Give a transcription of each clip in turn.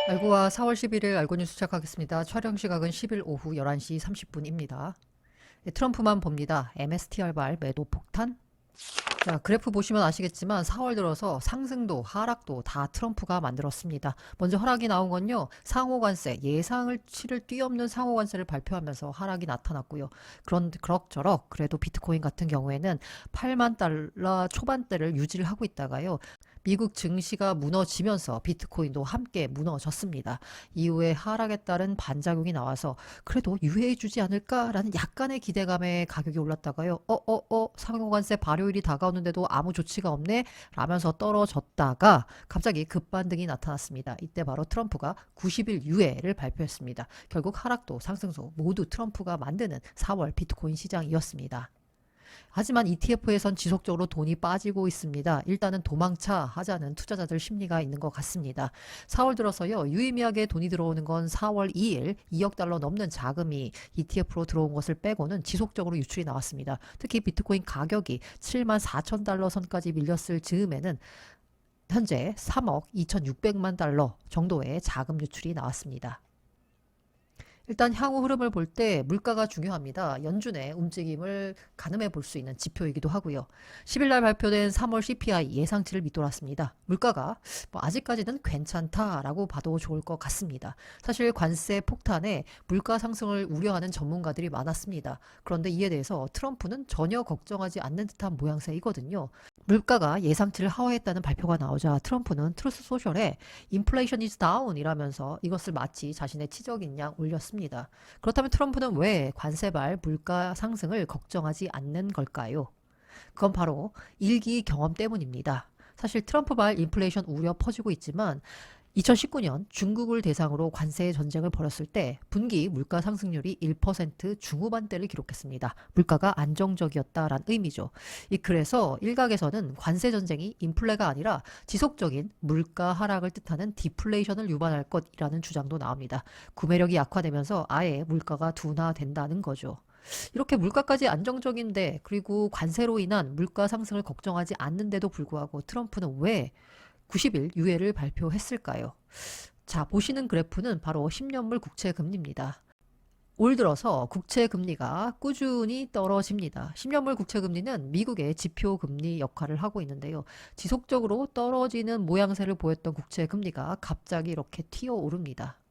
알고와 4월 11일 알고뉴스 시작하겠습니다. 촬영 시각은 10일 오후 11시 30분입니다. 트럼프만 봅니다. MSTR발 매도 폭탄? 자, 그래프 보시면 아시겠지만 4월 들어서 상승도 하락도 다 트럼프가 만들었습니다. 먼저 하락이 나온 건요. 상호관세, 예상을 치를 뛰없는 상호관세를 발표하면서 하락이 나타났고요. 그럭저럭 그래도 비트코인 같은 경우에는 8만 달러 초반대를 유지를 하고 있다가요. 미국 증시가 무너지면서 비트코인도 함께 무너졌습니다. 이후에 하락에 따른 반작용이 나와서 그래도 유예해주지 않을까라는 약간의 기대감에 가격이 올랐다가요. 상호관세 발효일이 다가오는데도 아무 조치가 없네? 라면서 떨어졌다가 갑자기 급반등이 나타났습니다. 이때 바로 트럼프가 90일 유예를 발표했습니다. 결국 하락도 상승도 모두 트럼프가 만드는 4월 비트코인 시장이었습니다. 하지만 ETF에선 지속적으로 돈이 빠지고 있습니다. 일단은 도망차 하자는 투자자들 심리가 있는 것 같습니다. 4월 들어서요. 유의미하게 돈이 들어오는 건 4월 2일 2억 달러 넘는 자금이 ETF로 들어온 것을 빼고는 지속적으로 유출이 나왔습니다. 특히 비트코인 가격이 7만 4천 달러 선까지 밀렸을 즈음에는 현재 3억 2,600만 달러 정도의 자금 유출이 나왔습니다. 일단 향후 흐름을 볼 때 물가가 중요합니다. 연준의 움직임을 가늠해 볼 수 있는 지표이기도 하고요. 10일 날 발표된 3월 CPI 예상치를 밑돌았습니다. 물가가 아직까지는 괜찮다라고 봐도 좋을 것 같습니다. 사실 관세 폭탄에 물가 상승을 우려하는 전문가들이 많았습니다. 그런데 이에 대해서 트럼프는 전혀 걱정하지 않는 듯한 모양새이거든요. 물가가 예상치를 하회했다는 발표가 나오자 트럼프는 트루스 소셜에 인플레이션 is down 이라면서 이것을 마치 자신의 치적인 양 올렸습니다. 그렇다면 트럼프는 왜 관세발 물가 상승을 걱정하지 않는 걸까요? 그건 바로 일기 경험 때문입니다. 사실 트럼프발 인플레이션 우려 퍼지고 있지만 2019년 중국을 대상으로 관세 전쟁을 벌였을 때 분기 물가 상승률이 1% 중후반대를 기록했습니다. 물가가 안정적이었다라는 의미죠. 그래서 일각에서는 관세 전쟁이 인플레가 아니라 지속적인 물가 하락을 뜻하는 디플레이션을 유발할 것이라는 주장도 나옵니다. 구매력이 약화되면서 아예 물가가 둔화된다는 거죠. 이렇게 물가까지 안정적인데 그리고 관세로 인한 물가 상승을 걱정하지 않는데도 불구하고 트럼프는 왜 90일 유예를 발표했을까요? 자, 보시는 그래프는 바로 10년물 국채 금리입니다. 올 들어서 국채 금리가 꾸준히 떨어집니다. 10년물 국채 금리는 미국의 지표 금리 역할을 하고 있는데요. 지속적으로 떨어지는 모양새를 보였던 국채 금리가 갑자기 이렇게 튀어오릅니다.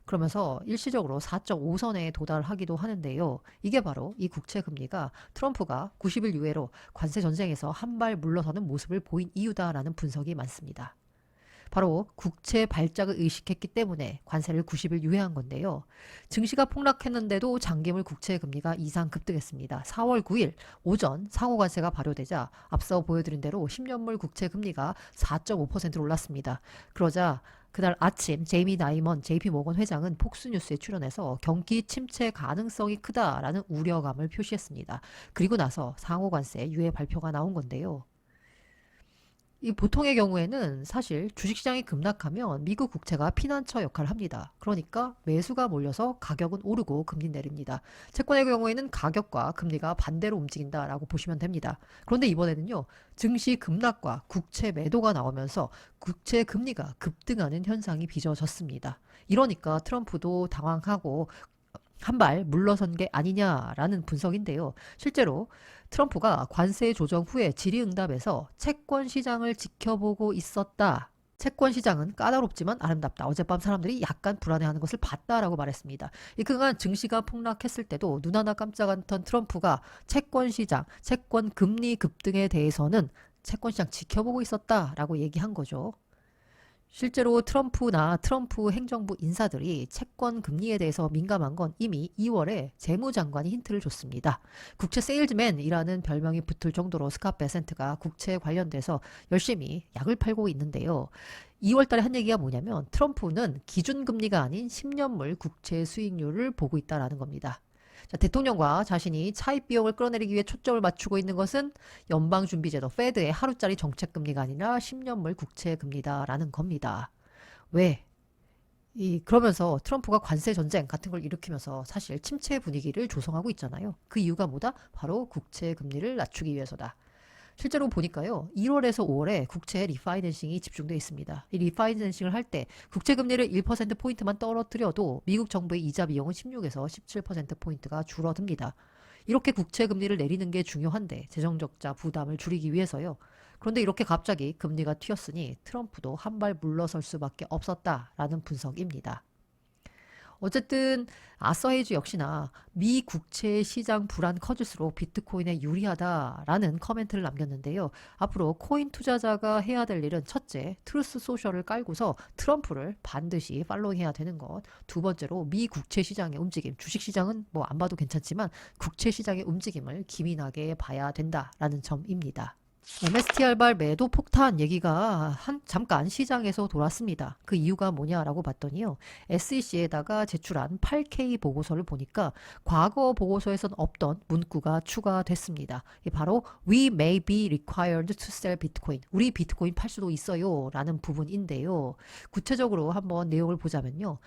그러면서 일시적으로 4.5선에 도달하기도 하는데요. 이게 바로 이 국채 금리가 트럼프가 90일 유예로 관세 전쟁에서 한 발 물러서는 모습을 보인 이유다라는 분석이 많습니다. 바로 국채 발작을 의식했기 때문에 관세를 90일 유예한 건데요. 증시가 폭락했는데도 장기물 국채 금리가 이상 급등했습니다. 4월 9일 오전 상호관세가 발효되자 앞서 보여드린 대로 10년물 국채 금리가 4.5%로 올랐습니다. 그러자 그날 아침 제이미 나이먼 JP모건 회장은 폭스뉴스에 출연해서 경기 침체 가능성이 크다라는 우려감을 표시했습니다. 그리고 나서 상호관세 유예 발표가 나온 건데요. 이 보통의 경우에는 사실 주식시장이 급락하면 미국 국채가 피난처 역할을 합니다. 그러니까 매수가 몰려서 가격은 오르고 금리 내립니다. 채권의 경우에는 가격과 금리가 반대로 움직인다라고 보시면 됩니다. 그런데 이번에는요. 증시 급락과 국채 매도가 나오면서 국채 금리가 급등하는 현상이 빚어졌습니다. 이러니까 트럼프도 당황하고 한 발 물러선 게 아니냐라는 분석인데요. 실제로 트럼프가 관세 조정 후에 질의응답에서 채권 시장을 지켜보고 있었다. 채권 시장은 까다롭지만 아름답다. 어젯밤 사람들이 약간 불안해하는 것을 봤다라고 말했습니다. 그간 증시가 폭락했을 때도 눈 하나 깜짝 않던 트럼프가 채권 시장, 채권 금리 급등에 대해서는 채권 시장 지켜보고 있었다라고 얘기한 거죠. 실제로 트럼프나 트럼프 행정부 인사들이 채권 금리에 대해서 민감한 건 이미 2월에 재무장관이 힌트를 줬습니다. 국채 세일즈맨이라는 별명이 붙을 정도로 스캇 베센트가 국채에 관련돼서 열심히 약을 팔고 있는데요. 2월 달에 한 얘기가 뭐냐면 트럼프는 기준금리가 아닌 10년물 국채 수익률을 보고 있다라는 겁니다. 자, 대통령과 자신이 차입 비용을 끌어내리기 위해 초점을 맞추고 있는 것은 연방준비제도 페드의 하루짜리 정책금리가 아니라 10년물 국채금리다라는 겁니다. 왜? 그러면서 트럼프가 관세 전쟁 같은 걸 일으키면서 사실 침체 분위기를 조성하고 있잖아요. 그 이유가 뭐다? 바로 국채 금리를 낮추기 위해서다. 실제로 보니까요. 1월에서 5월에 국채 리파이낸싱이 집중되어 있습니다. 이 리파이낸싱을 할 때 국채 금리를 1%포인트만 떨어뜨려도 미국 정부의 이자 비용은 16에서 17%포인트가 줄어듭니다. 이렇게 국채 금리를 내리는 게 중요한데 재정적자 부담을 줄이기 위해서요. 그런데 이렇게 갑자기 금리가 튀었으니 트럼프도 한 발 물러설 수밖에 없었다라는 분석입니다. 어쨌든 아서헤이즈 역시나 미 국채 시장 불안 커질수록 비트코인에 유리하다라는 커멘트를 남겼는데요. 앞으로 코인 투자자가 해야 될 일은 첫째, 트루스 소셜을 깔고서 트럼프를 반드시 팔로우해야 되는 것. 두 번째로 미 국채 시장의 움직임, 주식 시장은 뭐 안 봐도 괜찮지만 국채 시장의 움직임을 기민하게 봐야 된다라는 점입니다. MSTR발 매도 폭탄 얘기가 잠깐 시장에서 돌았습니다. 그 이유가 뭐냐라고 봤더니요. SEC에다가 제출한 8K 보고서를 보니까 과거 보고서에선 없던 문구가 추가됐습니다. 이게 바로 We may be required to sell Bitcoin. 우리 비트코인 팔 수도 있어요. 라는 부분인데요. 구체적으로 한번 내용을 보자면요.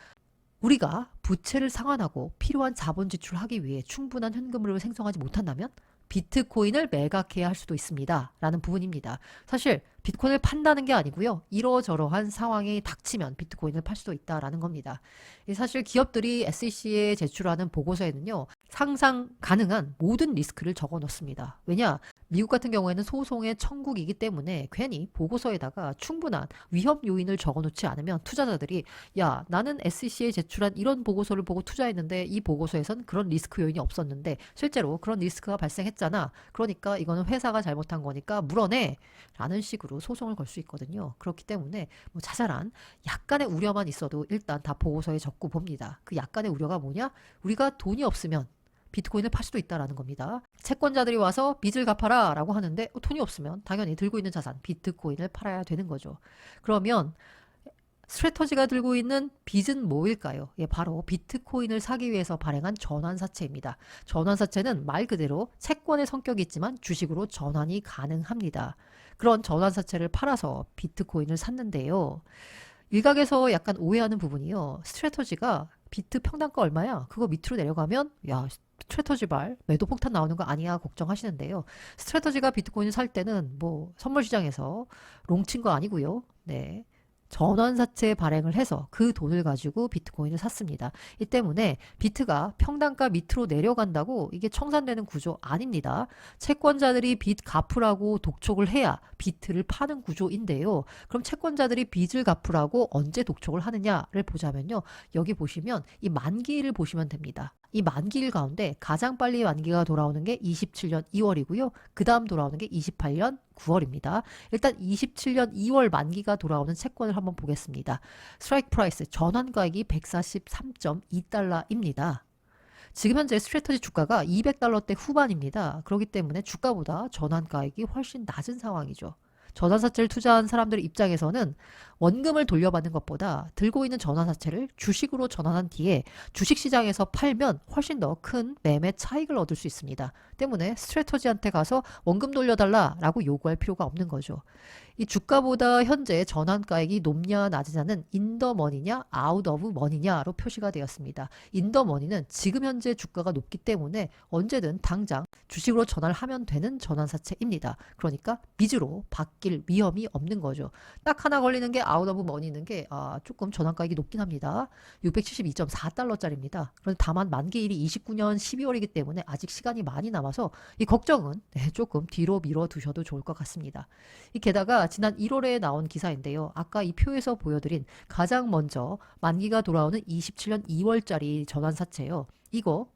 우리가 부채를 상환하고 필요한 자본 지출하기 위해 충분한 현금을 생성하지 못한다면 비트코인을 매각해야 할 수도 있습니다. 라는 부분입니다. 사실 비트코인을 판다는 게 아니고요. 이러저러한 상황이 닥치면 비트코인을 팔 수도 있다라는 겁니다. 사실 기업들이 SEC에 제출하는 보고서에는요. 상상 가능한 모든 리스크를 적어 놓습니다. 왜냐? 미국 같은 경우에는 소송의 천국이기 때문에 괜히 보고서에다가 충분한 위험 요인을 적어 놓지 않으면 투자자들이 야, 나는 SEC에 제출한 이런 보고서를 보고 투자했는데 이 보고서에선 그런 리스크 요인이 없었는데 실제로 그런 리스크가 발생했잖아. 그러니까 이거는 회사가 잘못한 거니까 물어내. 라는 식으로 소송을 걸 수 있거든요. 그렇기 때문에 뭐 자잘한 약간의 우려만 있어도 일단 다 보고서에 적고 봅니다. 그 약간의 우려가 뭐냐? 우리가 돈이 없으면 비트코인을 팔 수도 있다라는 겁니다. 채권자들이 와서 빚을 갚아라 라고 하는데 돈이 없으면 당연히 들고 있는 자산 비트코인을 팔아야 되는 거죠. 그러면 스트래터지가 들고 있는 빚은 뭐일까요? 예, 바로 비트코인을 사기 위해서 발행한 전환사채입니다. 전환사채는 말 그대로 채권의 성격이 있지만 주식으로 전환이 가능합니다. 그런 전환사채를 팔아서 비트코인을 샀는데요. 일각에서 약간 오해하는 부분이요. 스트래터지가 비트 평단가 얼마야? 그거 밑으로 내려가면 야 스트래터지발 매도 폭탄 나오는 거 아니야 걱정하시는데요. 스트래터지가 비트코인을 살 때는 뭐 선물 시장에서 롱친 거 아니고요. 네. 전환사채 발행을 해서 그 돈을 가지고 비트코인을 샀습니다. 이 때문에 비트가 평단가 밑으로 내려간다고 이게 청산되는 구조 아닙니다. 채권자들이 빚 갚으라고 독촉을 해야 비트를 파는 구조인데요. 그럼 채권자들이 빚을 갚으라고 언제 독촉을 하느냐를 보자면요. 여기 보시면 이 만기일을 보시면 됩니다. 이 만기일 가운데 가장 빨리 만기가 돌아오는 게 27년 2월이고요. 그 다음 돌아오는 게 28년 9월입니다. 일단 27년 2월 만기가 돌아오는 채권을 한번 보겠습니다. 스트라이크 프라이스 전환가액이 143.2달러입니다. 지금 현재 스트래터지 주가가 200달러대 후반입니다. 그렇기 때문에 주가보다 전환가액이 훨씬 낮은 상황이죠. 전환사채를 투자한 사람들 입장에서는 원금을 돌려받는 것보다 들고 있는 전환사채를 주식으로 전환한 뒤에 주식시장에서 팔면 훨씬 더 큰 매매 차익을 얻을 수 있습니다. 때문에 스트래터지한테 가서 원금 돌려달라라고 요구할 필요가 없는 거죠. 이 주가보다 현재 전환가액이 높냐 낮으냐는 인더머니냐 아웃 오브 머니냐로 표시가 되었습니다. 인더머니는 지금 현재 주가가 높기 때문에 언제든 당장 주식으로 전환을 하면 되는 전환사채입니다. 그러니까 빚으로 바뀔 위험이 없는 거죠. 딱 하나 걸리는 게 아웃 오브 머니 있는 게 조금 전환가액이 높긴 합니다. 672.4달러짜리입니다. 그런데 다만 만기일이 29년 12월이기 때문에 아직 시간이 많이 남아서 이 걱정은 조금 뒤로 미뤄두셔도 좋을 것 같습니다. 게다가 지난 1월에 나온 기사인데요. 아까 이 표에서 보여드린 가장 먼저 만기가 돌아오는 27년 2월짜리 전환사채요. 이거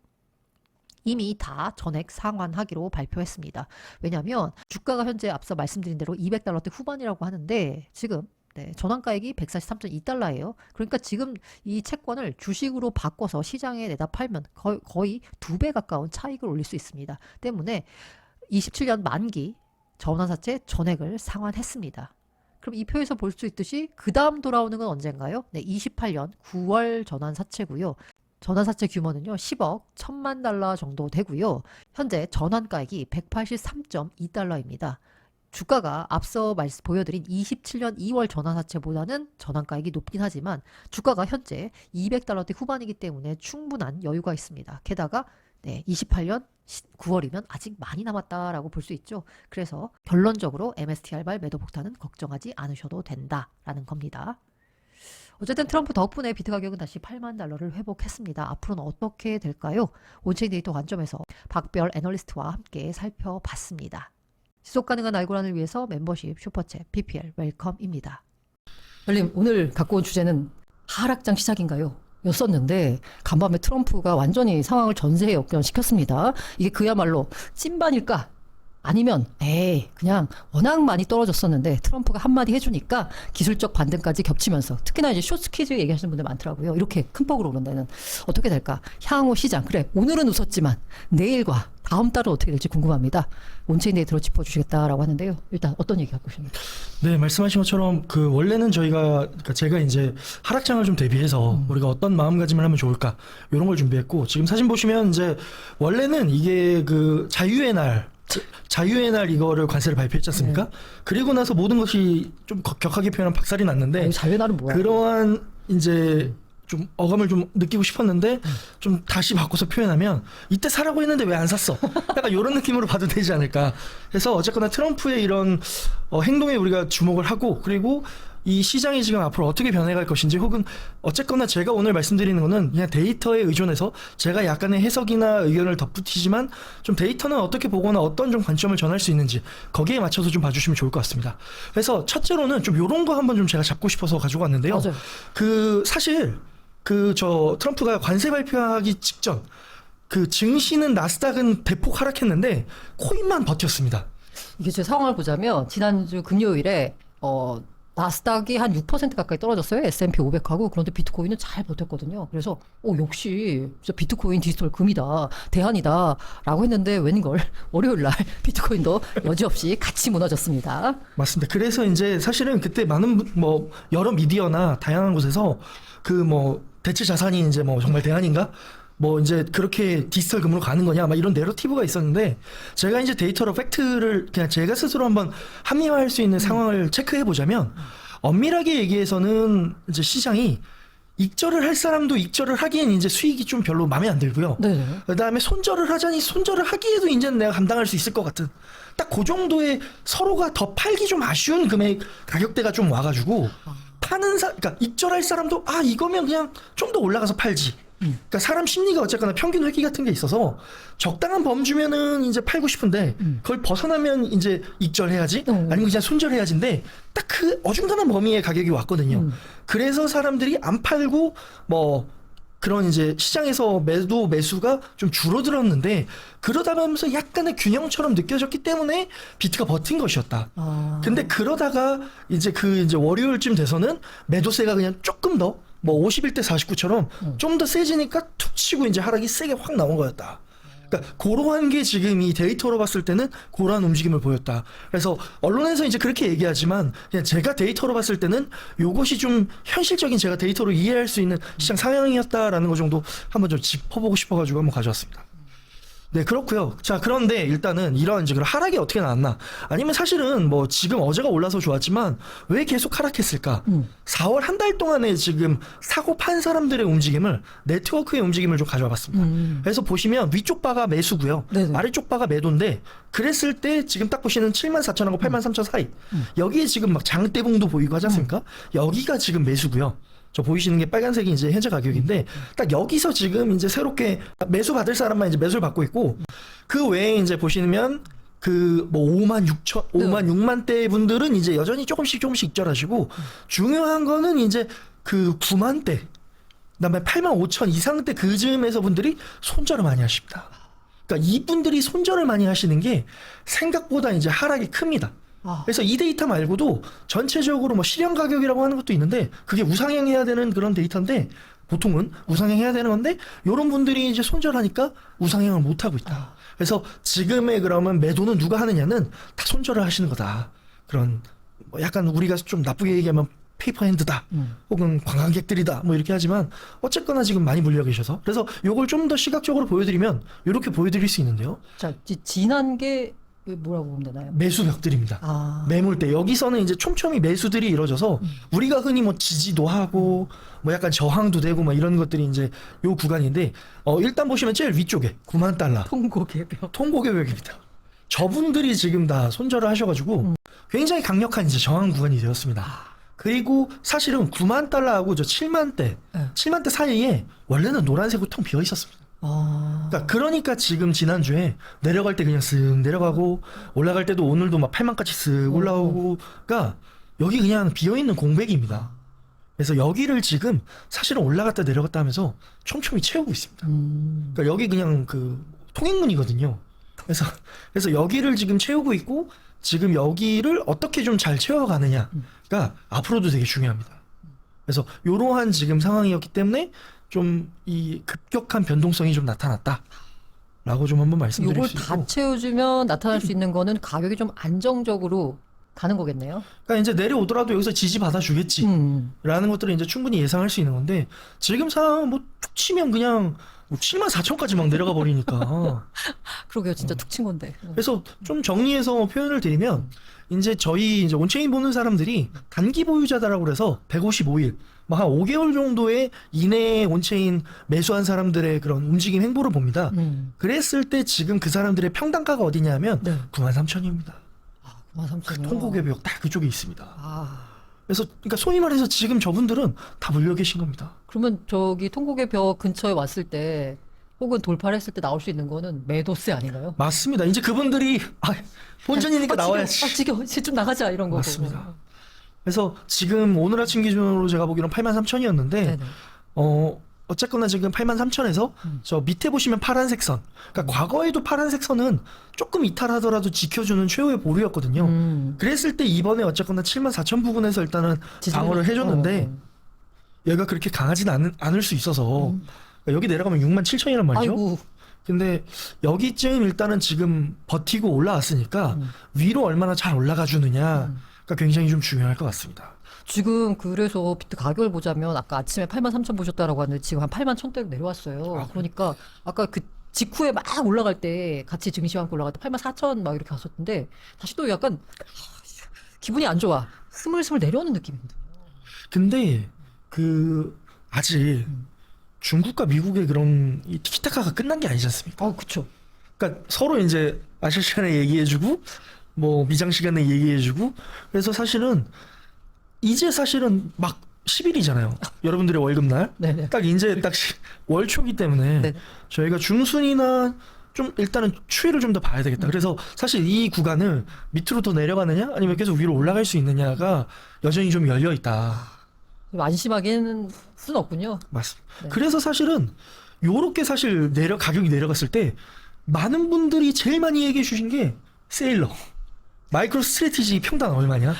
이미 다 전액 상환하기로 발표했습니다. 왜냐하면 주가가 현재 앞서 말씀드린 대로 200달러대 후반이라고 하는데 지금 전환가액이 143.2달러예요. 그러니까 지금 이 채권을 주식으로 바꿔서 시장에 내다 팔면 거의 2배 가까운 차익을 올릴 수 있습니다. 때문에 27년 만기 전환사채 전액을 상환했습니다. 그럼 이 표에서 볼 수 있듯이 그 다음 돌아오는 건 언젠가요? 28년 9월 전환사채고요. 전환사채 규모는요 10억 1000만 달러 정도 되고요. 현재 전환가액이 183.2달러입니다. 주가가 앞서 보여드린 27년 2월 전환사채보다는 전환가액이 높긴 하지만 주가가 현재 200달러대 후반이기 때문에 충분한 여유가 있습니다. 게다가 28년 9월이면 아직 많이 남았다라고 볼 수 있죠. 그래서 결론적으로 MSTR발 매도 폭탄은 걱정하지 않으셔도 된다라는 겁니다. 어쨌든 트럼프 덕분에 비트 가격은 다시 8만 달러를 회복했습니다. 앞으로는 어떻게 될까요? 온체인 데이터 관점에서 박별 애널리스트와 함께 살펴봤습니다. 지속 가능한 알고란을 위해서 멤버십, 슈퍼챗, PPL 웰컴입니다. 열님, 오늘 갖고 온 주제는 하락장 시작인가요? 였었는데 간밤에 트럼프가 완전히 상황을 전세에 역전시켰습니다. 이게 그야말로 찐반일까? 아니면 그냥 워낙 많이 떨어졌었는데 트럼프가 한마디 해주니까 기술적 반등까지 겹치면서 특히나 이제 숏스퀴즈 얘기하시는 분들 많더라고요. 이렇게 큰 폭으로 오른 데는 어떻게 될까? 향후 시장, 그래 오늘은 웃었지만 내일과 다음 달은 어떻게 될지 궁금합니다. 온체인 데이터로 짚어주시겠다라고 하는데요. 일단 어떤 얘기 갖고 오십니까? 네, 말씀하신 것처럼 그 원래는 그러니까 제가 이제 하락장을 좀 대비해서 우리가 어떤 마음가짐을 하면 좋을까 이런 걸 준비했고, 지금 사진 보시면 이제 원래는 이게 그 자유의 날 이거를 관세를 발표했지 않습니까? 그리고 나서 모든 것이 좀 격하게 표현한 박살이 났는데, 자유의 날은 뭐야? 그러한 이제 좀 어감을 좀 느끼고 싶었는데 좀 다시 바꿔서 표현하면 이때 사라고 했는데 왜 안 샀어? 약간 이런 느낌으로 봐도 되지 않을까. 그래서 어쨌거나 트럼프의 이런 행동에 우리가 주목을 하고, 그리고 이 시장이 지금 앞으로 어떻게 변해갈 것인지, 혹은 어쨌거나 제가 오늘 말씀드리는 거는 그냥 데이터에 의존해서 제가 약간의 해석이나 의견을 덧붙이지만 좀 데이터는 어떻게 보거나 어떤 좀 관점을 전할 수 있는지 거기에 맞춰서 좀 봐주시면 좋을 것 같습니다. 그래서 첫째로는 좀 요런 거 한번 좀 제가 잡고 싶어서 가지고 왔는데요. 맞아요. 사실 트럼프가 관세 발표하기 직전 증시는 나스닥은 대폭 하락했는데 코인만 버텼습니다. 이게 제 상황을 보자면 지난주 금요일에 나스닥이 한 6% 가까이 떨어졌어요. S&P 500하고. 그런데 비트코인은 잘 버텼거든요. 그래서 역시 진짜 비트코인 디지털 금이다, 대안이다 라고 했는데 웬걸 월요일 날 비트코인도 여지없이 같이 무너졌습니다. 맞습니다. 그래서 이제 사실은 그때 많은 여러 미디어나 다양한 곳에서 대체 자산이 이제 정말 대안인가? 이제 그렇게 디지털 금으로 가는 거냐? 막 이런 내러티브가 있었는데, 제가 이제 데이터로 팩트를 그냥 제가 스스로 한번 합리화할 수 있는 상황을 체크해 보자면, 엄밀하게 얘기해서는 이제 시장이 익절을 할 사람도 익절을 하기엔 이제 수익이 좀 별로 마음에 안 들고요. 네. 그다음에 손절을 하자니 손절을 하기에도 이제는 내가 감당할 수 있을 것 같은 딱 그 정도의 서로가 더 팔기 좀 아쉬운 가격대가 좀 와가지고 그러니까 익절할 사람도 이거면 그냥 좀 더 올라가서 팔지. 그러니까 사람 심리가 어쨌거나 평균 회귀 같은 게 있어서 적당한 범주면은 이제 팔고 싶은데 그걸 벗어나면 이제 익절해야지, 아니면 그냥 손절해야지인데 딱 그 어중간한 범위의 가격이 왔거든요. 그래서 사람들이 안 팔고 그런 이제 시장에서 매수가 좀 줄어들었는데, 그러다 보면서 약간의 균형처럼 느껴졌기 때문에 비트가 버틴 것이었다. 근데 그러다가 이제 월요일쯤 돼서는 매도세가 그냥 조금 더 51대 49처럼 좀 더 세지니까 툭 치고 이제 하락이 세게 확 나온 거였다. 그러니까 그러한 게 지금 이 데이터로 봤을 때는 그러한 움직임을 보였다. 그래서 언론에서 이제 그렇게 얘기하지만 그냥 제가 데이터로 봤을 때는 요것이 좀 현실적인 제가 데이터로 이해할 수 있는 시장 상황이었다라는 거 정도 한번 좀 짚어보고 싶어가지고 한번 가져왔습니다. 네, 그렇고요. 자, 그런데 일단은 이런 이제 하락이 어떻게 나왔나? 아니면 사실은 지금 어제가 올라서 좋았지만 왜 계속 하락했을까? 4월 한 달 동안에 지금 사고 판 사람들의 움직임을, 네트워크의 움직임을 좀 가져와 봤습니다. 그래서 보시면 위쪽 바가 매수고요. 네네. 아래쪽 바가 매도인데, 그랬을 때 지금 딱 보시는 74,000하고 83,000 사이. 여기에 지금 막 장대봉도 보이고 하지 않습니까? 여기가 지금 매수고요. 저 보이시는 게 빨간색이 이제 현재 가격인데, 딱 여기서 지금 이제 새롭게 매수 받을 사람만 이제 매수를 받고 있고, 그 외에 이제 보시면 5만 6만 대 분들은 이제 여전히 조금씩 익절하시고, 중요한 거는 이제 9만 대, 그다음에 8만 5천 이상대 그즈음에서 분들이 손절을 많이 하십니다. 그러니까 이분들이 손절을 많이 하시는 게 생각보다 이제 하락이 큽니다. 그래서 이 데이터 말고도 전체적으로 실현 가격이라고 하는 것도 있는데, 그게 우상향해야 되는 그런 데이터인데, 보통은 우상향해야 되는 건데, 요런 분들이 이제 손절하니까 우상향을 못 하고 있다. 그래서 지금의 그러면 매도는 누가 하느냐는 다 손절을 하시는 거다. 그런 약간 우리가 좀 나쁘게 얘기하면 페이퍼 핸드다, 혹은 관광객들이다, 이렇게 하지만 어쨌거나 지금 많이 물려 계셔서, 그래서 요걸 좀 더 시각적으로 보여드리면 요렇게 보여드릴 수 있는데요. 자, 지난 게 뭐라고 보면 되나요? 매수벽들입니다. 아, 매물대 여기서는 이제 촘촘히 매수들이 이루어져서 우리가 흔히 뭐 지지도 하고 뭐 약간 저항도 되고 막 이런 것들이 이제 요 구간인데 일단 보시면 제일 위쪽에 9만 달러 통곡개벽. 통고개벽입니다. 저분들이 지금 다 손절을 하셔가지고 굉장히 강력한 이제 저항 구간이 되었습니다. 그리고 사실은 9만 달러하고 저 7만대, 네. 7만대 사이에 원래는 노란색으로 통 비어 있었습니다. 아, 그러니까 지금 지난주에 내려갈 때 그냥 쓱 내려가고 올라갈 때도 오늘도 막 8만까지 쓱 올라오고 그러니까 여기 그냥 비어있는 공백입니다. 그래서 여기를 지금 사실은 올라갔다 내려갔다 하면서 촘촘히 채우고 있습니다. 그러니까 여기 그냥 그 통행문이거든요. 그래서 여기를 지금 채우고 있고 지금 여기를 어떻게 좀 잘 채워가느냐가 앞으로도 되게 중요합니다. 그래서 이러한 지금 상황이었기 때문에 좀 이 급격한 변동성이 좀 나타났다라고 좀 한번 말씀드릴 요걸 수 있고. 다 채워주면 나타날 수 있는 거는 가격이 좀 안정적으로 가는 거겠네요. 그러니까 이제 내려오더라도 여기서 지지 받아주겠지. 라는 것들을 이제 충분히 예상할 수 있는 건데 지금 상황은 뭐 툭 치면 그냥 뭐 7만 4천까지 막 내려가 버리니까. 그러게요, 진짜 툭 친 건데. 그래서 좀 정리해서 표현을 드리면 이제 저희 이제 온체인 보는 사람들이 단기 보유자다라고 그래서 155일 뭐 한 5개월 정도의 이내에 온체인 매수한 사람들의 그런 움직임 행보를 봅니다. 그랬을 때 지금 그 사람들의 평단가가 어디냐면 네. 93,000원입니다. 93,000원. 통고개벽 딱 그쪽에 있습니다. 아, 그래서 그러니까 소위 말해서 지금 저분들은 다 물려 계신 겁니다. 그러면 저기 통곡의 벽 근처에 왔을 때 혹은 돌파를 했을 때 나올 수 있는 거는 매도세 아닌가요? 맞습니다. 이제 그분들이 본전이니까 나와야지. 지금 좀 나가자 이런 거고. 맞습니다. 그래서 지금 오늘 아침 기준으로 제가 보기로는 83,000원이었는데 네네. 어쨌거나 지금 83,000원에서 저 밑에 보시면 파란색 선. 그러니까 과거에도 파란색 선은 조금 이탈하더라도 지켜주는 최후의 보루였거든요. 그랬을 때 이번에 어쨌거나 74,000 부근에서 일단은 방어를 해줬는데 얘가 그렇게 강하진 않을 수 있어서 그러니까 여기 내려가면 67,000이란 말이죠. 아이고. 근데 여기쯤 일단은 지금 버티고 올라왔으니까 위로 얼마나 잘 올라가 주느냐가 굉장히 좀 중요할 것 같습니다. 지금 그래서 비트 가격을 보자면 아까 아침에 83,000 보셨다라고 하는데 지금 한 81,000대로 내려왔어요. 그러니까 아까 그 직후에 막 올라갈 때 같이 증시와 함께 올라갈 때 84,000 막 이렇게 갔었는데 다시 또 약간 기분이 안 좋아. 스물스물 내려오는 느낌입니다. 근데 그 아직 중국과 미국의 그런 이 티키타카가 끝난 게 아니지 않습니까? 그쵸. 그러니까 서로 이제 아실 시간에 얘기해주고 뭐 미장 시간에 얘기해주고 그래서 사실은 이제 사실은 막 10일이잖아요. 여러분들의 월급날. 네네. 딱 이제 딱 월초기 때문에 네네. 저희가 중순이나 좀 일단은 추이를 좀 더 봐야 되겠다. 그래서 사실 이 구간을 밑으로 더 내려가느냐 아니면 계속 위로 올라갈 수 있느냐가 여전히 좀 열려 있다. 안심하기는 수는 없군요. 맞습니다. 네. 그래서 사실은 요렇게 사실 가격이 내려갔을 때 많은 분들이 제일 많이 얘기해 주신 게 세일러. 마이크로 스트래티지 평단 얼마냐?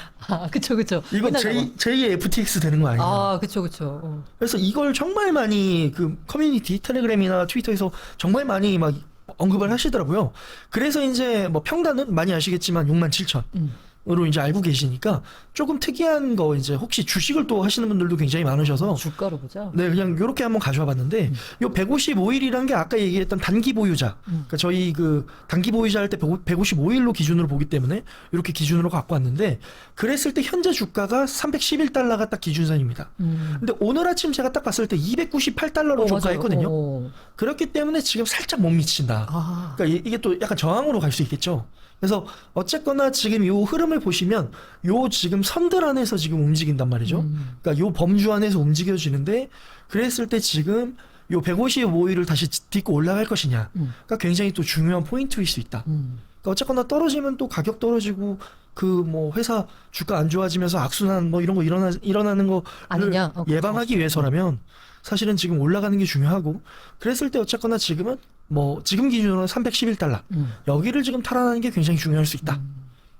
그쵸. 이거 맨날 제2의 FTX 되는 거 아니냐? 그쵸. 그래서 이걸 정말 많이 그 커뮤니티 텔레그램이나 트위터에서 정말 많이 막 언급을 하시더라고요. 그래서 이제 뭐 평단은 많이 아시겠지만 67,000으로 이제 알고 계시니까 조금 특이한 거 이제 혹시 주식을 또 하시는 분들도 굉장히 많으셔서 주가로 보자. 네, 그냥 요렇게 한번 가져와 봤는데 요 155일이란 게 아까 얘기했던 단기 보유자. 그러니까 저희 그 단기 보유자 할 때 155일로 기준으로 보기 때문에 이렇게 기준으로 갖고 왔는데 그랬을 때 현재 주가가 311달러가 딱 기준선입니다. 근데 오늘 아침 제가 딱 봤을 때 298달러로 조가했거든요. 그렇기 때문에 지금 살짝 못 미친다. 그러니까 이게 또 약간 저항으로 갈 수 있겠죠. 그래서 어쨌거나 지금 요 흐름을 보시면 요 지금 선들 안에서 지금 움직인단 말이죠. 그러니까 요 범주 안에서 움직여지는데 그랬을 때 지금 요 155일을 다시 딛고 올라갈 것이냐가 굉장히 또 중요한 포인트일 수 있다. 그러니까 어쨌거나 떨어지면 또 가격 떨어지고 그 뭐 회사 주가 안 좋아지면서 악순환 뭐 이런 거 일어나는 거를 아니냐? 예방하기 위해서라면 사실은 지금 올라가는 게 중요하고 그랬을 때 어쨌거나 지금은 뭐 지금 기준으로 311달러 여기를 지금 탈환하는 게 굉장히 중요할 수 있다.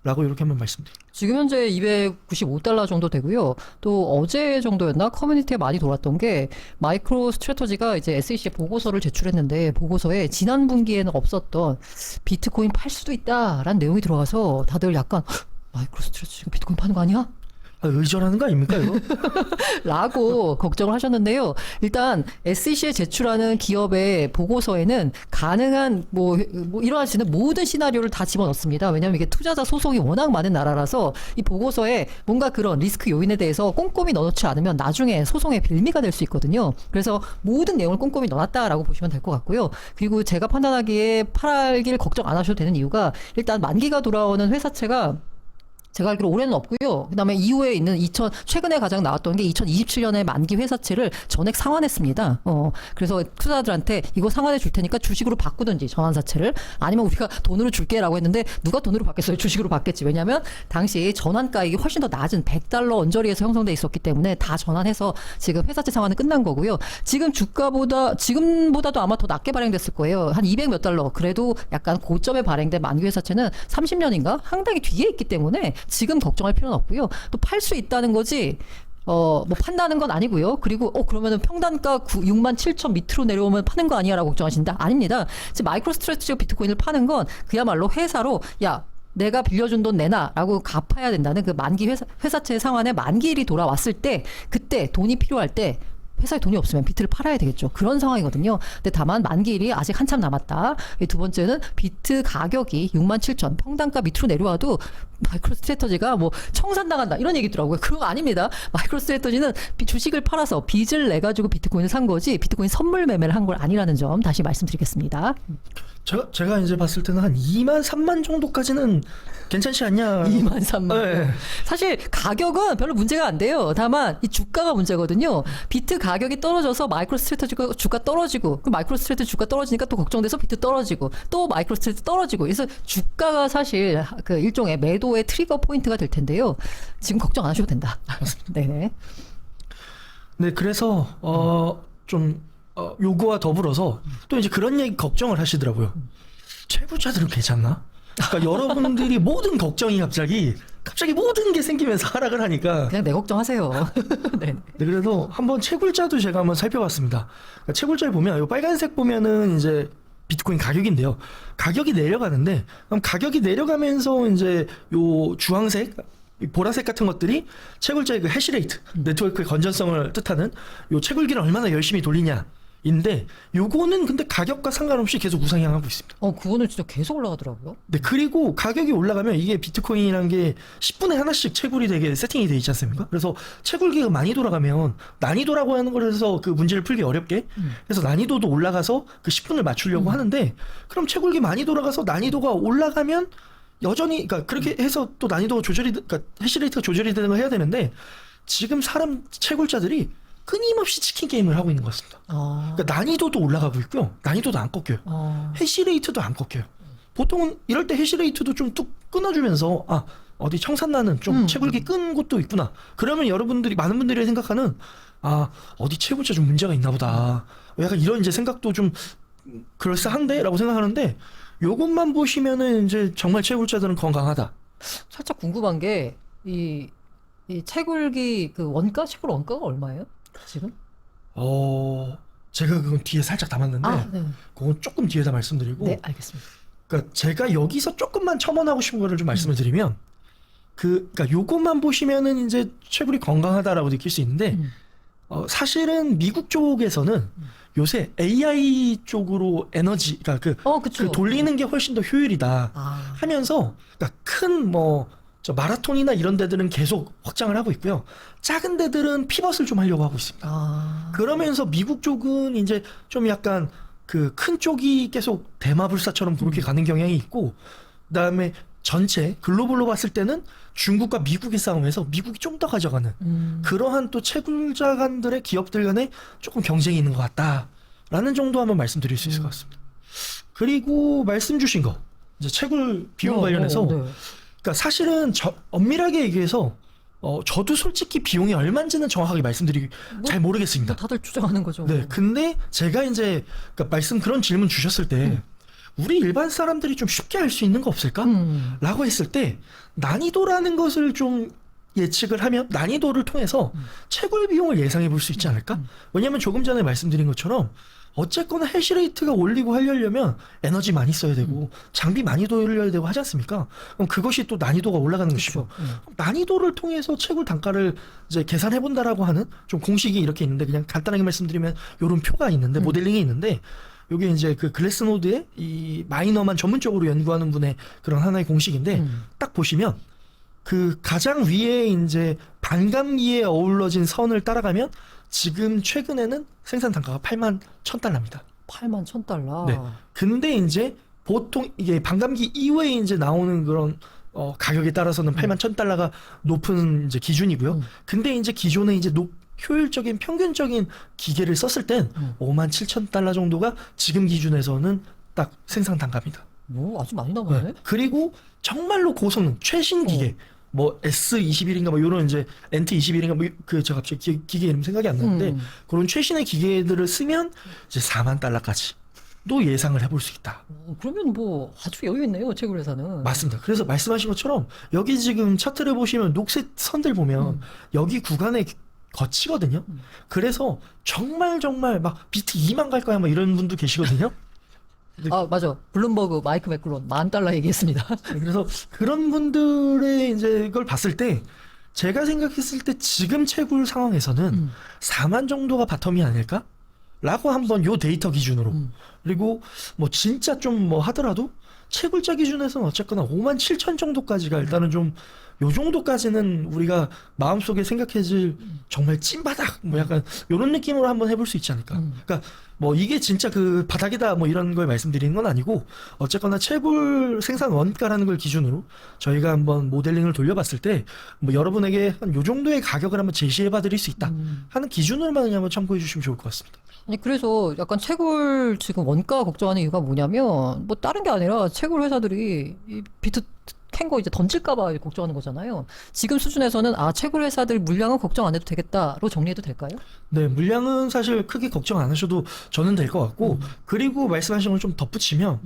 라고 이렇게 한번 말씀드립니다. 지금 현재 295달러 정도 되고요. 또 어제 정도였나 커뮤니티에 많이 돌았던 게 마이크로 스트래터지가 이제 SEC에 보고서를 제출했는데 보고서에 지난 분기에는 없었던 비트코인 팔 수도 있다라는 내용이 들어가서 다들 약간 마이크로 스트래터지가 비트코인 파는 거 아니야? 의존하는 거 아닙니까 이거? 라고 걱정을 하셨는데요. 일단 SEC에 제출하는 기업의 보고서에는 가능한 뭐 일어날 수 있는 모든 시나리오를 다 집어넣습니다. 왜냐하면 이게 투자자 소송이 워낙 많은 나라라서 이 보고서에 뭔가 그런 리스크 요인에 대해서 꼼꼼히 넣어놓지 않으면 나중에 소송의 빌미가 될 수 있거든요. 그래서 모든 내용을 꼼꼼히 넣어놨다라고 보시면 될 것 같고요. 그리고 제가 판단하기에 팔길 걱정 안 하셔도 되는 이유가 일단 만기가 돌아오는 회사채가 제가 알기로 올해는 없고요. 그다음에 이후에 있는 최근에 가장 나왔던 게 2027년에 만기 회사채를 전액 상환했습니다. 그래서 투자자들한테 이거 상환해 줄 테니까 주식으로 바꾸든지 전환사채를 아니면 우리가 돈으로 줄게라고 했는데 누가 돈으로 받겠어요? 주식으로 받겠지. 왜냐하면 당시 전환가액이 훨씬 더 낮은 $100 언저리에서 형성돼 있었기 때문에 다 전환해서 지금 회사채 상환은 끝난 거고요. 지금 지금보다도 아마 더 낮게 발행됐을 거예요. 한 200 몇 달러. 그래도 약간 고점에 발행된 만기 회사채는 30년인가? 상당히 뒤에 있기 때문에 지금 걱정할 필요는 없고요. 또 팔 수 있다는 거지. 뭐 판다는 건 아니고요. 그리고 그러면은 평단가 67,000 밑으로 내려오면 파는 거 아니야라고 걱정하신다? 아닙니다. 지금 마이크로스트래티지가 비트코인을 파는 건 그야말로 회사로 야 내가 빌려준 돈 내놔라고 갚아야 된다는 그 만기 회사채 상환의 만기일이 돌아왔을 때 그때 돈이 필요할 때 회사에 돈이 없으면 비트를 팔아야 되겠죠. 그런 상황이거든요. 근데 다만 만기일이 아직 한참 남았다. 두 번째는 비트 가격이 67,000 평단가 밑으로 내려와도 마이크로스트래터지가 뭐 청산당한다 이런 얘기 있더라고요. 그런 거 아닙니다. 마이크로스트래터지는 주식을 팔아서 빚을 내가지고 비트코인을 산 거지 비트코인 선물 매매를 한 걸 아니라는 점 다시 말씀드리겠습니다. 제가 이제 봤을 때는 한 2만 3만 정도까지는 괜찮지 않냐. 2만 3만. 네. 사실 가격은 별로 문제가 안 돼요. 다만 이 주가가 문제거든요. 비트 가격이 떨어져서 마이크로스트래터지 주가 떨어지고 그 마이크로스트래터지 주가 떨어지니까 또 걱정돼서 비트 떨어지고 또 마이크로스트래터지 떨어지고 그래서 주가가 사실 그 일종의 매도의 트리거 포인트가 될 텐데요. 지금 걱정 안 하셔도 된다. 네. 네, 그래서 요거와 더불어서 또 이제 그런 얘기 걱정을 하시더라고요. 채굴자들은 괜찮나? 그러니까 여러분들이 모든 걱정이 갑자기 모든 게 생기면서 하락을 하니까 그냥 내 걱정하세요. 네. 네, 그래서 한번 채굴자도 제가 한번 살펴봤습니다. 그러니까 채굴자에 보면 요 빨간색 보면은 이제 비트코인 가격인데요. 가격이 내려가는데 그럼 가격이 내려가면서 이제 요 주황색 보라색 같은 것들이 채굴자의 그 해시레이트, 네트워크의 건전성을 뜻하는 요 채굴기를 얼마나 열심히 돌리냐 인데 요거는 근데 가격과 상관없이 계속 우상향하고 있습니다. 그거는 진짜 계속 올라가더라고요. 네, 그리고 가격이 올라가면 이게 비트코인이란 게 10분에 하나씩 채굴이 되게 세팅이 돼 있지 않습니까? 그래서 채굴기가 많이 돌아가면 난이도라고 하는 거에서 그 문제를 풀기 어렵게 그래서 난이도도 올라가서 그 10분을 맞추려고 하는데 그럼 채굴기 많이 돌아가서 난이도가 올라가면 여전히 그러니까 그렇게 해서 또 난이도가 그러니까 해시레이트가 조절이 되는 거 해야 되는데 지금 사람 채굴자들이 끊임없이 치킨 게임을 하고 있는 것 같습니다. 그러니까 난이도도 올라가고 있고요. 난이도도 안 꺾여요. 해시레이트도 안 꺾여요. 보통은 이럴 때 해시레이트도 좀 뚝 끊어주면서 어디 청산나는 좀 채굴기 끈 곳도 있구나. 그러면 많은 분들이 생각하는 어디 채굴자 좀 문제가 있나 보다. 약간 이런 이제 생각도 좀 그럴싸한데? 라고 생각하는데 요것만 보시면은 이제 정말 채굴자들은 건강하다. 살짝 궁금한 게 이 채굴기 그 채굴 원가가 얼마예요? 지금? 제가 그건 뒤에 살짝 담았는데 네. 그건 조금 뒤에다 말씀드리고 네, 알겠습니다. 그러니까 제가 여기서 조금만 첨언하고 싶은 거를 좀 말씀을 드리면 그러니까 요것만 보시면은 이제 채굴이 건강하다라고 느낄 수 있는데 사실은 미국 쪽에서는 요새 AI 쪽으로 에너지 그러니까 그 돌리는 게 훨씬 더 효율이다 하면서 그러니까 큰 마라톤이나 이런 데들은 계속 확장을 하고 있고요. 작은 데들은 피벗을 좀 하려고 하고 있습니다. 그러면서 미국 쪽은 이제 좀 약간 그 큰 쪽이 계속 대마불사처럼 그렇게 가는 경향이 있고 그다음에 전체 글로벌로 봤을 때는 중국과 미국의 싸움에서 미국이 좀 더 가져가는 그러한 또 채굴자 간들의 기업들 간에 조금 경쟁이 있는 것 같다라는 정도 한번 말씀드릴 수 있을 것 같습니다. 그리고 말씀 주신 거 이제 채굴 비용 관련해서 네. 그러니까 사실은 엄밀하게 얘기해서 저도 솔직히 비용이 얼마인지는 정확하게 말씀드리기 잘 모르겠습니다. 다들 주장하는 거죠. 네, 근데 제가 이제 그러니까 그런 질문 주셨을 때 우리 일반 사람들이 좀 쉽게 할 수 있는 거 없을까? 라고 했을 때 난이도라는 것을 좀 예측을 하면 난이도를 통해서 채굴 비용을 예상해 볼 수 있지 않을까? 왜냐면 조금 전에 말씀드린 것처럼 어쨌거나 해시레이트가 올리고 하려면 에너지 많이 써야 되고 장비 많이 돌려야 되고 하지 않습니까? 그럼 그것이 또 난이도가 올라가는 것이고 난이도를 통해서 채굴 단가를 이제 계산해 본다라고 하는 좀 공식이 이렇게 있는데 그냥 간단하게 말씀드리면 요런 표가 있는데 모델링이 있는데 요게 이제 그 글래스노드의 이 마이너만 전문적으로 연구하는 분의 그런 하나의 공식인데 딱 보시면 그 가장 위에 이제 반감기에 어우러진 선을 따라가면 지금 최근에는 생산 단가가 81,000달러입니다. 81,000달러. 네. 근데 이제 보통 이게 반감기 이후에 이제 나오는 그런 가격에 따라서는 81,000달러가 높은 이제 기준이고요. 근데 이제 기존에 이제 효율적인 평균적인 기계를 썼을 땐 57,000달러 정도가 지금 기준에서는 딱 생산 단가입니다. 뭐 아주 많이 남았네. 네. 그리고 정말로 고성능 최신 기계 뭐 S21인가 뭐 요런 이제 NT21인가 뭐 그 저 갑자기 기계 이름 생각이 안 나는데 그런 최신의 기계들을 쓰면 이제 4만 달러까지도 예상을 해볼 수 있다. 그러면 뭐 아주 여유 있네요, 채굴 회사는. 맞습니다. 그래서 말씀하신 것처럼 여기 지금 차트를 보시면 녹색 선들 보면 여기 구간에 거치거든요. 그래서 정말 막 비트 2만 갈 거야 뭐 이런 분도 계시거든요. 아, 맞아. 블룸버그 마이크 맥클론 10,000달러 얘기했습니다. 그래서 그런 분들의 이제 이걸 봤을 때 제가 생각했을 때 지금 채굴 상황에서는 4만 정도가 바텀이 아닐까? 라고 한번 요 데이터 기준으로 그리고 뭐 진짜 좀 뭐 하더라도 채굴자 기준에서는 어쨌거나 57,000 정도까지가 일단은 좀 요 정도까지는 우리가 마음속에 생각해질 정말 찐바닥 뭐 약간 요런 느낌으로 한번 해볼 수 있지 않을까. 그러니까 뭐 이게 진짜 그 바닥이다 뭐 이런 걸 말씀드리는 건 아니고 어쨌거나 채굴 생산 원가라는 걸 기준으로 저희가 한번 모델링을 돌려봤을 때 뭐 여러분에게 한 요 정도의 가격을 한번 제시해봐 드릴 수 있다 하는 기준으로만 그냥 한번 참고해 주시면 좋을 것 같습니다. 아니, 그래서 약간 채굴 지금 원가 걱정하는 이유가 뭐냐면 뭐 다른 게 아니라 채굴 회사들이 이 비트 캔 거 이제 던질까봐 걱정하는 거잖아요. 지금 수준에서는 아, 채굴 회사들 물량은 걱정 안 해도 되겠다로 정리해도 될까요? 네, 물량은 사실 크게 걱정 안 하셔도 저는 될 것 같고 그리고 말씀하신 걸 좀 덧붙이면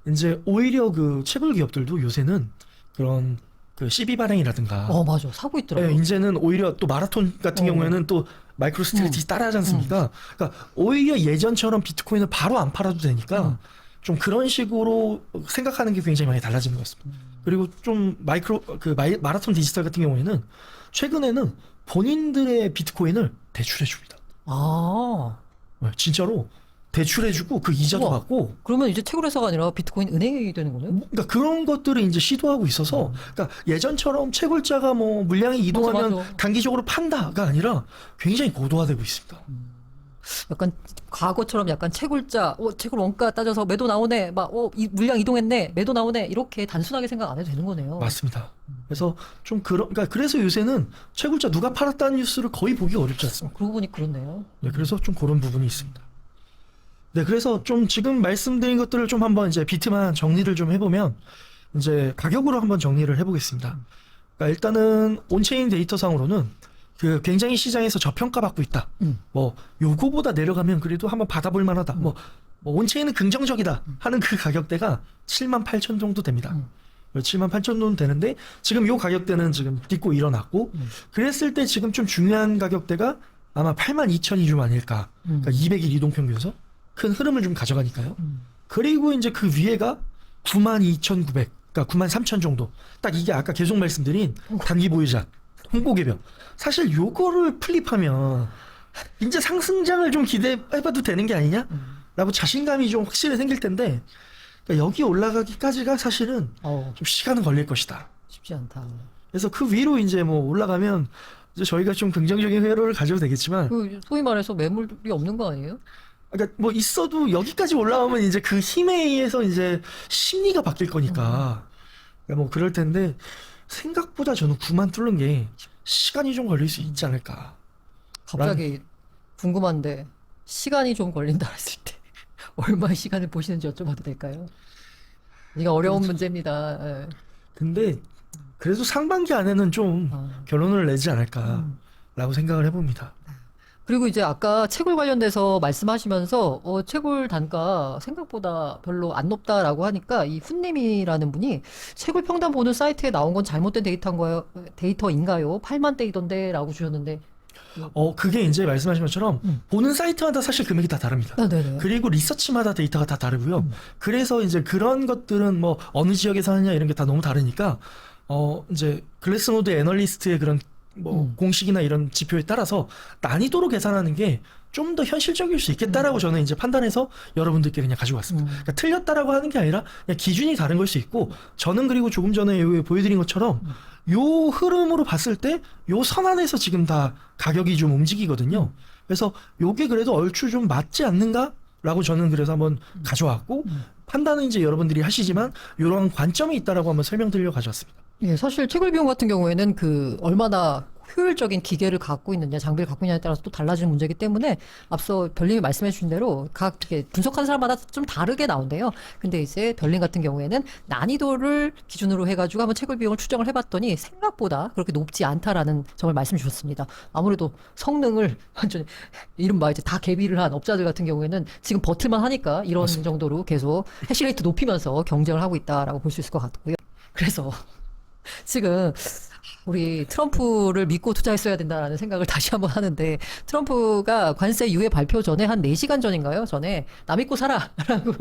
이제 오히려 그 채굴 기업들도 요새는 그런 그 CB 발행이라든가 맞아. 사고 있더라고요. 네, 이제는 오히려 또 마라톤 같은 경우에는 또 마이크로 스트레티지 따라하지 않습니까? 그러니까 오히려 예전처럼 비트코인을 바로 안 팔아도 되니까 좀 그런 식으로 생각하는 게 굉장히 많이 달라지는 것 같습니다. 그리고 좀 마라톤 디지털 같은 경우에는 최근에는 본인들의 비트코인을 대출해 줍니다. 아, 네, 진짜로 대출해주고 그 이자도 우와. 받고. 그러면 이제 채굴 회사가 아니라 비트코인 은행이 되는 거네요? 그러니까 그런 것들을 이제 시도하고 있어서, 그러니까 예전처럼 채굴자가 뭐 물량이 이동하면 맞아. 단기적으로 판다가 아니라 굉장히 고도화되고 있습니다. 약간 과거처럼 약간 채굴자, 채굴 원가 따져서 매도 나오네, 이 물량 이동했네, 매도 나오네, 이렇게 단순하게 생각 안 해도 되는 거네요. 맞습니다. 그래서 좀 그러니까 그래서 요새는 채굴자 누가 팔았다는 뉴스를 거의 보기 어렵지 않습니다. 그러고 보니 그렇네요. 네, 그래서 좀 그런 부분이 있습니다. 네, 그래서 좀 지금 말씀드린 것들을 좀 한번 이제 비트만 정리를 좀 해보면 이제 가격으로 한번 정리를 해보겠습니다. 그러니까 일단은 온체인 데이터상으로는 그 굉장히 시장에서 저평가받고 있다. 뭐 요거보다 내려가면 그래도 한번 받아볼 만하다. 뭐 온체인은 긍정적이다 하는 그 가격대가 78,000 정도 됩니다. 78,000 정도 되는데 지금 요 가격대는 지금 딛고 일어났고 그랬을 때 지금 좀 중요한 가격대가 아마 82,000이 좀 아닐까. 그러니까 200일 이동평균에서 큰 흐름을 좀 가져가니까요. 그리고 이제 그 위에가 92,900, 그러니까 93,000 정도. 딱 이게 아까 계속 말씀드린 단기 보유자, 홍보 개별. 사실 요거를 플립하면 이제 상승장을 좀 기대해봐도 되는 게 아니냐? 라고 자신감이 좀 확실히 생길 텐데 그러니까 여기 올라가기까지가 사실은 좀 시간은 걸릴 것이다. 쉽지 않다. 그래서 그 위로 이제 뭐 올라가면 이제 저희가 좀 긍정적인 회로를 가져도 되겠지만 그 소위 말해서 매물이 없는 거 아니에요? 그러니까 뭐 있어도 여기까지 올라오면 이제 그 힘에 의해서 이제 심리가 바뀔 거니까 그러니까 뭐 그럴 텐데 생각보다 저는 9만 뚫는 게 시간이 좀 걸릴 수 있지 않을까. 갑자기 궁금한데 시간이 좀 걸린다 했을 때 얼마의 시간을 보시는지 여쭤봐도 될까요? 이게 어려운 문제입니다. 예. 근데 그래도 상반기 안에는 좀 결론을 내지 않을까라고 생각을 해봅니다. 그리고 이제 아까 채굴 관련돼서 말씀하시면서 채굴 단가 생각보다 별로 안 높다라고 하니까 이 훈님이라는 분이 채굴 평단 보는 사이트에 나온 건 잘못된 데이터인가요? 8만 대이던데라고 주셨는데. 그게 이제 말씀하신 것처럼 보는 사이트마다 사실 금액이 다 다릅니다. 네네. 그리고 리서치마다 데이터가 다 다르고요. 그래서 이제 그런 것들은 뭐 어느 지역에서 하느냐 이런 게 다 너무 다르니까 이제 글래스노드 애널리스트의 그런 뭐 공식이나 이런 지표에 따라서 난이도로 계산하는 게 좀 더 현실적일 수 있겠다라고 저는 이제 판단해서 여러분들께 그냥 가지고 왔습니다. 그러니까 틀렸다라고 하는 게 아니라 그냥 기준이 다른 걸 수 있고 저는 그리고 조금 전에 보여드린 것처럼 요 흐름으로 봤을 때 요 선 안에서 지금 다 가격이 좀 움직이거든요. 그래서 요게 그래도 얼추 좀 맞지 않는가라고 저는 그래서 한번 가져왔고 판단은 이제 여러분들이 하시지만 요런 관점이 있다라고 한번 설명드리려고 가져왔습니다. 예, 사실 채굴 비용 같은 경우에는 그 얼마나 효율적인 기계를 갖고 있느냐, 장비를 갖고 있느냐에 따라서 또 달라지는 문제이기 때문에 앞서 별님이 말씀해 주신 대로 각 이렇게 분석하는 사람마다 좀 다르게 나온대요. 근데 이제 별님 같은 경우에는 난이도를 기준으로 해가지고 한번 채굴 비용을 추정을 해봤더니 생각보다 그렇게 높지 않다라는 점을 말씀 주셨습니다. 아무래도 성능을 완전히 이른바 이제 다 개비를 한 업자들 같은 경우에는 지금 버틸만 하니까 이런 맞습니다. 정도로 계속 해시레이트 높이면서 경쟁을 하고 있다라고 볼 수 있을 것 같고요. 그래서 지금 우리 트럼프를 믿고 투자했어야 된다라는 생각을 다시 한번 하는데 트럼프가 관세 유예 발표 전에 한 4시간 전인가요? 전에 나 믿고 살아라고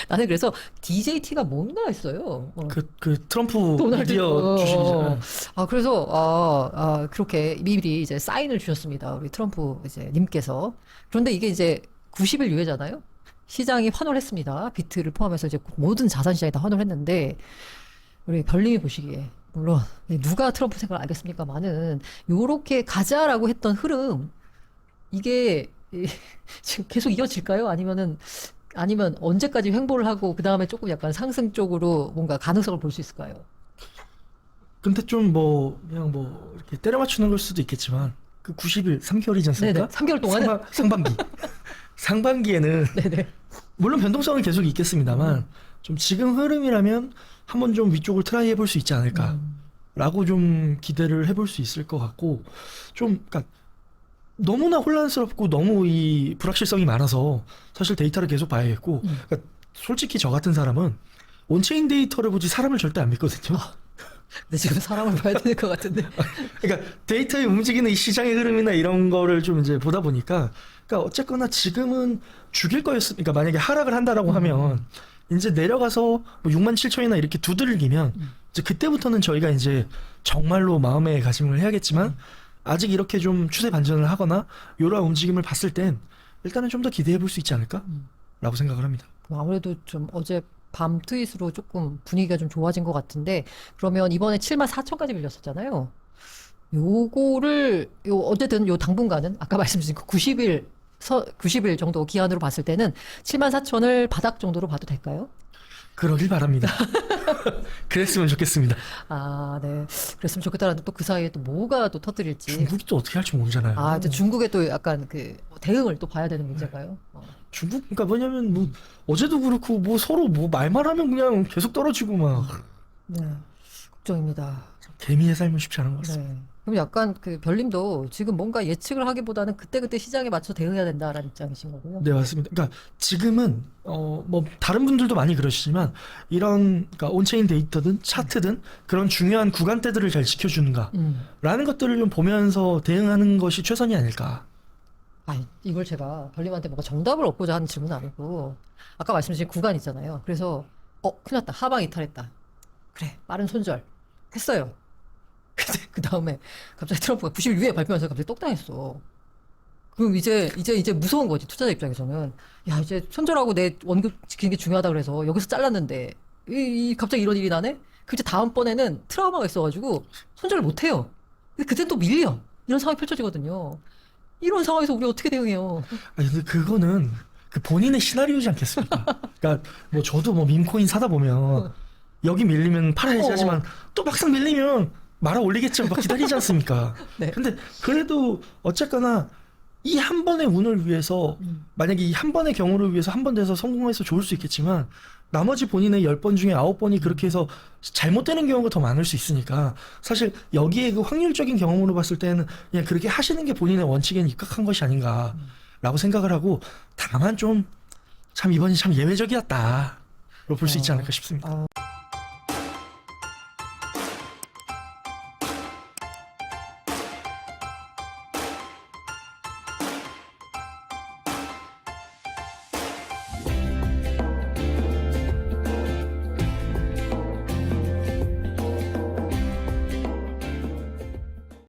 나는 그래서 DJT가 뭔가 했어요. 그 트럼프 도널드 미디어 주식이잖아요. 그래서 그렇게 미리 이제 사인을 주셨습니다. 우리 트럼프 이제 님께서. 그런데 이게 이제 90일 유예잖아요. 시장이 환호를 했습니다. 비트를 포함해서 이제 모든 자산 시장이 다 환호를 했는데 우리 별님이 보시기에 물론 누가 트럼프 생각을 알겠습니까만은 요렇게 가자라고 했던 흐름 이게 지금 계속 이어질까요? 아니면 언제까지 횡보를 하고 그 다음에 조금 약간 상승 쪽으로 뭔가 가능성을 볼 수 있을까요? 근데 좀 뭐 그냥 뭐 이렇게 때려 맞추는 걸 수도 있겠지만 그 90일 3개월이지 않습니까? 네네. 3개월 동안은 상반기 상반기에는 네네. 물론 변동성은 계속 있겠습니다만 좀 지금 흐름이라면 한번 좀 위쪽을 트라이 해볼 수 있지 않을까라고 좀 기대를 해볼 수 있을 것 같고 좀 그러니까 너무나 혼란스럽고 너무 이 불확실성이 많아서 사실 데이터를 계속 봐야겠고 그러니까 솔직히 저 같은 사람은 온체인 데이터를 보지 사람을 절대 안 믿거든요. 근데 지금 사람을 봐야 되는 것 같은데. 그러니까 데이터에 움직이는 이 시장의 흐름이나 이런 거를 좀 이제 보다 보니까 그러니까 어쨌거나 지금은 죽일 거였으니까 만약에 하락을 한다라고 하면 이제 내려가서 뭐 6만 7천이나 이렇게 두드리기면 이제 그때부터는 저희가 이제 정말로 마음의 가짐을 해야겠지만 아직 이렇게 좀 추세 반전을 하거나 이러한 움직임을 봤을 땐 일단은 좀 더 기대해 볼 수 있지 않을까라고 생각을 합니다. 아무래도 좀 어제 밤 트윗으로 조금 분위기가 좀 좋아진 것 같은데 그러면 이번에 7만 4천까지 밀렸었잖아요. 어쨌든 요 당분간은 아까 말씀 주신 그 90일 정도 기한으로 봤을 때는 7만 4천을 바닥 정도로 봐도 될까요? 그러길 바랍니다. 그랬으면 좋겠습니다. 네. 그랬으면 좋겠다라는 또 그 사이에 또 뭐가 또 터뜨릴지. 중국이 또 어떻게 할지 모르잖아요. 이제 중국의 또 약간 그 대응을 또 봐야 되는 문제인가요? 중국 그러니까 뭐냐면 뭐 어제도 그렇고 뭐 서로 뭐 말만 하면 그냥 계속 떨어지고 막 네. 걱정입니다. 개미의 삶은 쉽지 않은 것 같습니다. 네. 그럼 약간 그 별님도 지금 뭔가 예측을 하기보다는 그때그때 시장에 맞춰 대응해야 된다라는 입장이신 거고요. 네, 맞습니다. 그러니까 지금은 뭐 다른 분들도 많이 그러시지만 이런 그러니까 온체인 데이터든 차트든 그런 중요한 구간대들을 잘 지켜주는가라는 것들을 좀 보면서 대응하는 것이 최선이 아닐까. 이걸 제가 별님한테 뭔가 정답을 얻고자 하는 질문은 아니고 아까 말씀하신 구간 있잖아요. 그래서 큰일 났다. 하방 이탈했다. 그래, 빠른 손절 했어요. 근데 그 다음에 갑자기 트럼프가 90일 위에 발표하면서 갑자기 똑당했어. 그럼 이제 무서운 거지, 투자자 입장에서는. 야, 이제 손절하고 내 원금 지키는 게 중요하다 그래서 여기서 잘랐는데 갑자기 이런 일이 나네? 그 이제 다음번에는 트라우마가 있어가지고 손절을 못 해요. 근데 그땐 또 밀려. 이런 상황이 펼쳐지거든요. 이런 상황에서 우리 어떻게 대응해요? 근데 그거는 그 본인의 시나리오지 않겠습니까? 그러니까 뭐 저도 뭐 밈코인 사다 보면 여기 밀리면 팔아야지 하지만 또 막상 밀리면 말아 올리겠죠. 막 기다리지 않습니까? 네. 근데 그래도 어쨌거나 이 한 번의 운을 위해서 만약에 이 한 번의 경우를 위해서 한 번 돼서 성공해서 좋을 수 있겠지만 나머지 본인의 10번 중에 9번이 그렇게 해서 잘못되는 경우가 더 많을 수 있으니까 사실 여기에 그 확률적인 경험으로 봤을 때는 그냥 그렇게 하시는 게 본인의 원칙에 입각한 것이 아닌가라고 생각을 하고 다만 좀 참 이번이 참 예외적이었다로 볼 수 있지 않을까 싶습니다.